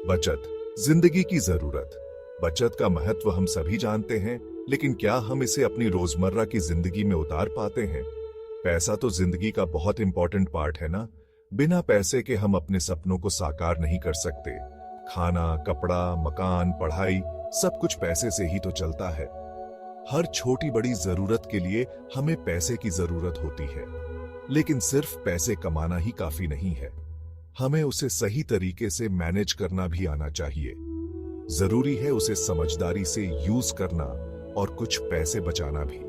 बचत, जिंदगी की जरूरत। बचत का महत्व हम सभी जानते हैं, लेकिन क्या हम इसे अपनी रोजमर्रा की जिंदगी में उतार पाते हैं? पैसा तो जिंदगी का बहुत इंपॉर्टेंट पार्ट है ना। बिना पैसे के हम अपने सपनों को साकार नहीं कर सकते। खाना, कपड़ा, मकान, पढ़ाई, सब कुछ पैसे से ही तो चलता है। हर छोटी बड़ी जरूरत के लिए हमें पैसे की जरूरत होती है, लेकिन सिर्फ पैसे कमाना ही काफी नहीं है। हमें उसे सही तरीके से मैनेज करना भी आना चाहिए। जरूरी है उसे समझदारी से यूज करना और कुछ पैसे बचाना भी।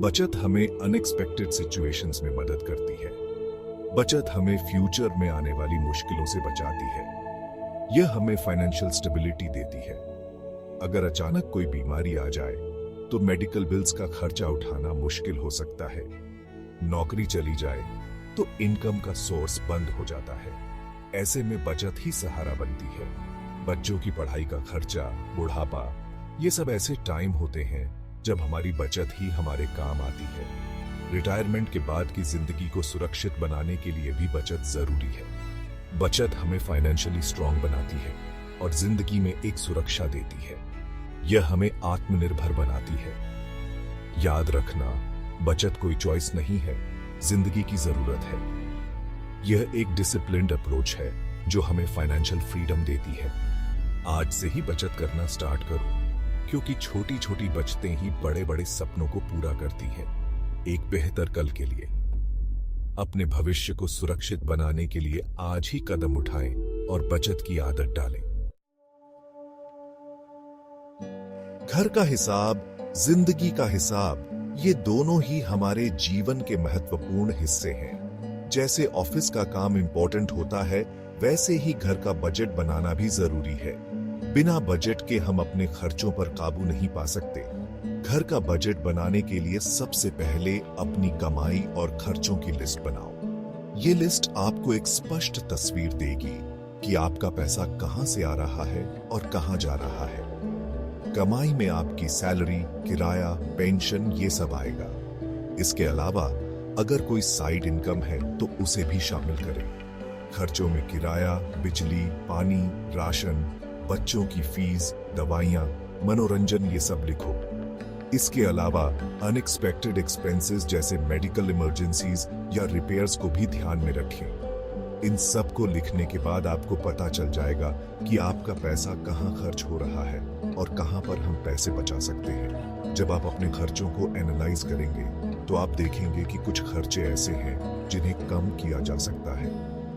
बचत हमें अनएक्सपेक्टेड सिचुएशंस में मदद करती है। बचत हमें फ्यूचर में आने वाली मुश्किलों से बचाती है। यह हमें फाइनेंशियल स्टेबिलिटी देती है। अगर अचानक कोई बीमारी आ जाए तो मेडिकल बिल्स का खर्चा उठाना मुश्किल हो सकता है। नौकरी चली जाए तो इनकम का सोर्स बंद हो जाता है। ऐसे में बचत ही सहारा बनती है। बच्चों की पढ़ाई का खर्चा, बुढ़ापा, ये सब ऐसे टाइम होते हैं जब हमारी बचत ही हमारे काम आती है। रिटायरमेंट के बाद की जिंदगी को सुरक्षित बनाने के लिए भी बचत जरूरी है। बचत हमें फाइनेंशियली स्ट्रांग बनाती है और जिंदगी में एक सुरक्षा देती है। यह हमें आत्मनिर्भर बनाती है। याद रखना, बचत कोई चॉइस नहीं है, जिंदगी की जरूरत है। यह एक डिसिप्लिन्ड अप्रोच है जो हमें फाइनेंशियल फ्रीडम देती है। आज से ही बचत करना स्टार्ट करो, क्योंकि छोटी छोटी बचतें ही बड़े बड़े सपनों को पूरा करती हैं। एक बेहतर कल के लिए, अपने भविष्य को सुरक्षित बनाने के लिए आज ही कदम उठाएं और बचत की आदत डालें। घर का हिसाब, जिंदगी का हिसाब, ये दोनों ही हमारे जीवन के महत्वपूर्ण हिस्से हैं। जैसे ऑफिस का काम इंपॉर्टेंट होता है, वैसे ही घर का बजट बनाना भी जरूरी है। बिना बजट के हम अपने खर्चों पर काबू नहीं पा सकते। घर का बजट बनाने के लिए सबसे पहले अपनी कमाई और खर्चों की लिस्ट बनाओ। ये लिस्ट आपको एक स्पष्ट तस्वीर देगी कि आपका पैसा कहां से आ रहा है और कहां जा रहा है। कमाई में आपकी सैलरी, किराया, पेंशन, ये सब आएगा। इसके अलावा अगर कोई साइड इनकम है तो उसे भी शामिल करें। खर्चों में किराया, बिजली, पानी, राशन, बच्चों की फीस, दवाइयां, मनोरंजन, ये सब लिखो। इसके अलावा अनएक्सपेक्टेड एक्सपेंसेस जैसे मेडिकल इमरजेंसीज या रिपेयर्स को भी ध्यान में रखें। इन सब को लिखने के बाद आपको पता चल जाएगा कि आपका पैसा कहां खर्च हो रहा है और कहां पर हम पैसे बचा सकते हैं। जब आप अपने खर्चों को एनालाइज करेंगे तो आप देखेंगे कि कुछ खर्चे ऐसे हैं जिन्हें कम किया जा सकता है।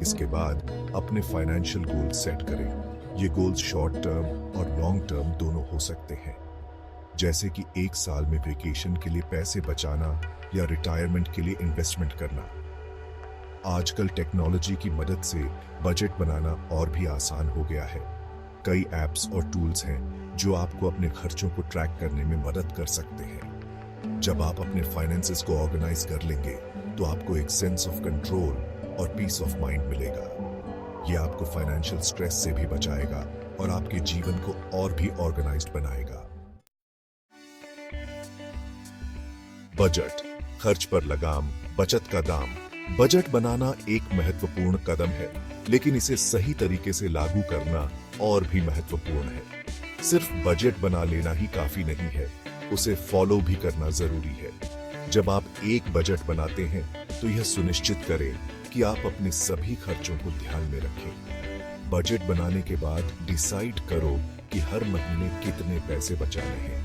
इसके बाद अपने फाइनेंशियल गोल्स सेट करें। ये गोल्स शॉर्ट टर्म और लॉन्ग टर्म दोनों हो सकते हैं, जैसे कि एक साल में वेकेशन के लिए पैसे बचाना या रिटायरमेंट के लिए इन्वेस्टमेंट करना। आजकल टेक्नोलॉजी की मदद से बजट बनाना और भी आसान हो गया है। कई ऐप्स और टूल्स हैं जो आपको अपने खर्चों को ट्रैक करने में मदद कर सकते हैं। जब आप अपने फाइनेंसेस को ऑर्गेनाइज कर लेंगे तो आपको एक सेंस ऑफ कंट्रोल और पीस ऑफ माइंड मिलेगा। यह आपको फाइनेंशियल स्ट्रेस से भी बचाएगा और आपके जीवन को और भी ऑर्गेनाइज्ड बनाएगा। बजट, खर्च पर लगाम, बचत का दाम। बजट बनाना एक महत्वपूर्ण कदम है, लेकिन इसे सही तरीके से लागू करना और भी महत्वपूर्ण है। सिर्फ बजट बना लेना ही काफी नहीं है, उसे फॉलो भी करना जरूरी है। जब आप एक बजट बनाते हैं तो यह सुनिश्चित करें कि आप अपने सभी खर्चों को ध्यान में रखें। बजट बनाने के बाद डिसाइड करो कि हर महीने कितने पैसे बचाने हैं।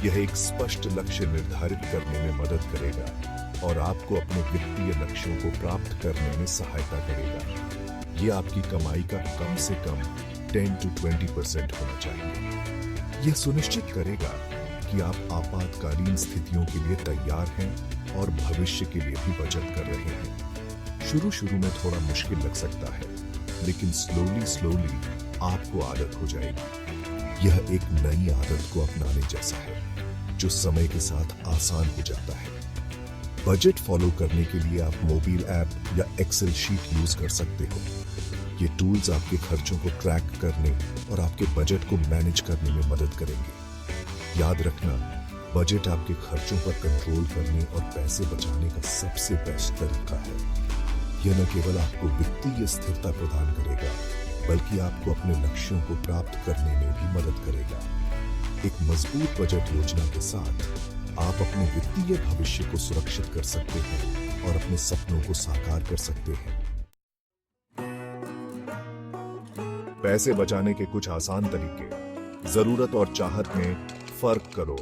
यह एक स्पष्ट लक्ष्य निर्धारित करने में मदद करेगा और आपको अपने वित्तीय लक्ष्यों को प्राप्त करने में सहायता करेगा। यह आपकी कमाई का कम से कम 10 to 20% होना चाहिए। यह सुनिश्चित करेगा कि आप आपातकालीन स्थितियों के लिए तैयार हैं और भविष्य के लिए भी बचत कर रहे हैं। शुरू में थोड़ा मुश्किल लग सकता है, लेकिन स्लोली आपको आदत हो जाएगी। यह एक नई आदत को अपनाने जैसा है जो समय के साथ आसान हो जाता है। बजट फॉलो करने के लिए आप मोबाइल ऐप या एक्सेल शीट यूज कर सकते हो। ये टूल्स आपके खर्चों को ट्रैक करने और आपके बजट को मैनेज करने में मदद करेंगे। याद रखना, बजट आपके खर्चों पर कंट्रोल करने और पैसे बचाने का सबसे बेस्ट तरीका है। यह न केवल आपको वित्तीय स्थिरता प्रदान करेगा, बल्कि आपको अपने लक्ष्यों को प्राप्त करने में भी मदद करेगा। एक मजबूत बजट योजना के साथ आप अपने वित्तीय भविष्य को सुरक्षित कर सकते हैं और अपने सपनों को साकार कर सकते हैं। पैसे बचाने के कुछ आसान तरीके। जरूरत और चाहत में फर्क करो।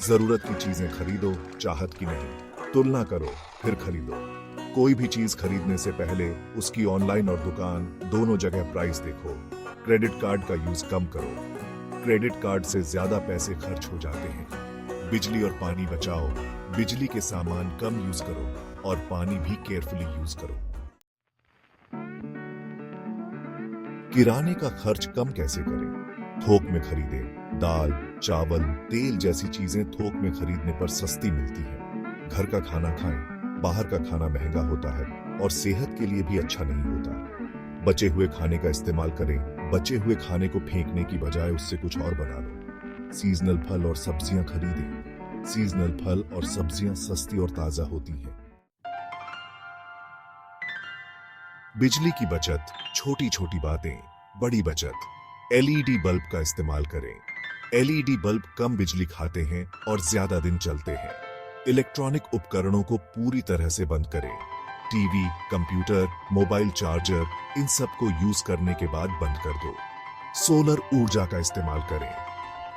जरूरत की चीजें खरीदो, चाहत की नहीं। तुलना करो, फिर खरीदो। कोई भी चीज खरीदने से पहले उसकी ऑनलाइन और दुकान दोनों जगह प्राइस देखो। क्रेडिट कार्ड का यूज कम करो। क्रेडिट कार्ड से ज्यादा पैसे खर्च हो जाते हैं। बिजली और पानी बचाओ। बिजली के सामान कम यूज करो और पानी भी केयरफुली यूज करो। किराने का खर्च कम कैसे करें? थोक में खरीदें। दाल, चावल, तेल जैसी चीजें थोक में खरीदने पर सस्ती मिलती हैं। घर का खाना खाएं। बाहर का खाना महंगा होता है और सेहत के लिए भी अच्छा नहीं होता। बचे हुए खाने का इस्तेमाल करें। बचे हुए खाने को फेंकने की बजाय उससे कुछ और बना लो। सीजनल फल और सब्जियां खरीदें। सीजनल फल और सब्जियां सस्ती और ताजा होती हैं। बिजली की बचत। छोटी छोटी बातें, बड़ी बचत। एलईडी बल्ब का इस्तेमाल करें। एलईडी बल्ब कम बिजली खाते हैं और ज्यादा दिन चलते हैं। इलेक्ट्रॉनिक उपकरणों को पूरी तरह से बंद करें। टीवी, कंप्यूटर, मोबाइल चार्जर, इन सब को यूज करने के बाद बंद कर दो। सोलर ऊर्जा का इस्तेमाल करें।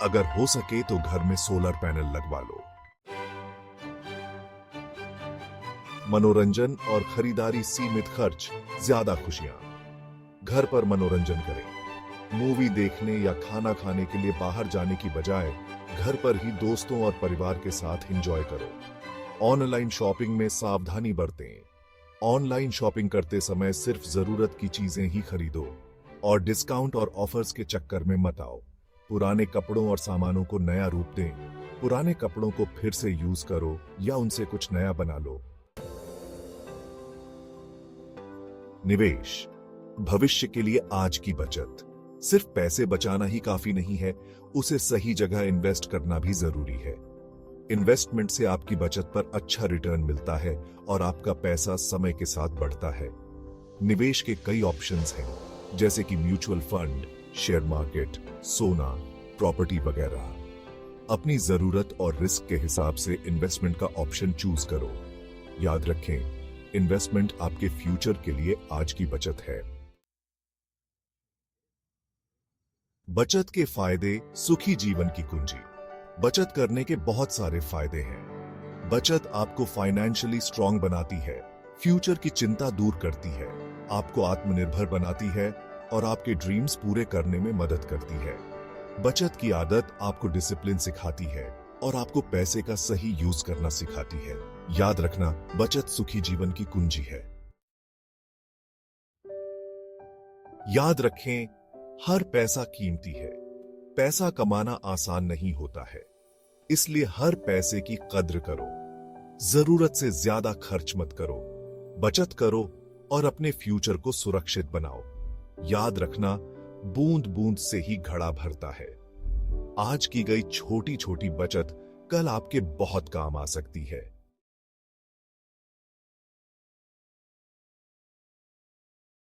अगर हो सके तो घर में सोलर पैनल लगवा लो। मनोरंजन और खरीदारी सीमित खर्च, ज्यादा खुशियां। घर पर मनोरंजन करें। मूवी देखने या खाना खाने के लिए बाहर जाने की बजाय घर पर ही दोस्तों और परिवार के साथ एंजॉय करो। ऑनलाइन शॉपिंग में सावधानी बरतें। ऑनलाइन शॉपिंग करते समय सिर्फ जरूरत की चीजें ही खरीदो और डिस्काउंट और ऑफर्स के चक्कर में मत आओ। पुराने कपड़ों और सामानों को नया रूप दें। पुराने कपड़ों को फिर से यूज करो या उनसे कुछ नया बना लो। निवेश। भविष्य के लिए आज की बचत। सिर्फ पैसे बचाना ही काफी नहीं है, उसे सही जगह इन्वेस्ट करना भी जरूरी है। इन्वेस्टमेंट से आपकी बचत पर अच्छा रिटर्न मिलता है और आपका पैसा समय के साथ बढ़ता है। निवेश के कई ऑप्शंस हैं, जैसे कि म्यूचुअल फंड, शेयर मार्केट, सोना, प्रॉपर्टी वगैरह। अपनी जरूरत और रिस्क के हिसाब से इन्वेस्टमेंट का ऑप्शन चूज करो। याद रखें, इन्वेस्टमेंट आपके फ्यूचर के लिए आज की बचत है। बचत के फायदे। सुखी जीवन की कुंजी। बचत करने के बहुत सारे फायदे हैं। बचत आपको फाइनेंशियली स्ट्रांग बनाती है, फ्यूचर की चिंता दूर करती है, आपको आत्मनिर्भर बनाती है और आपके ड्रीम्स पूरे करने में मदद करती है। बचत की आदत आपको डिसिप्लिन सिखाती है और आपको पैसे का सही यूज करना सिखाती है। याद रखना, बचत सुखी जीवन की कुंजी है। याद रखें, हर पैसा कीमती है। पैसा कमाना आसान नहीं होता है, इसलिए हर पैसे की कद्र करो। जरूरत से ज्यादा खर्च मत करो। बचत करो और अपने फ्यूचर को सुरक्षित बनाओ। याद रखना, बूंद बूंद से ही घड़ा भरता है। आज की गई छोटी छोटी बचत कल आपके बहुत काम आ सकती है।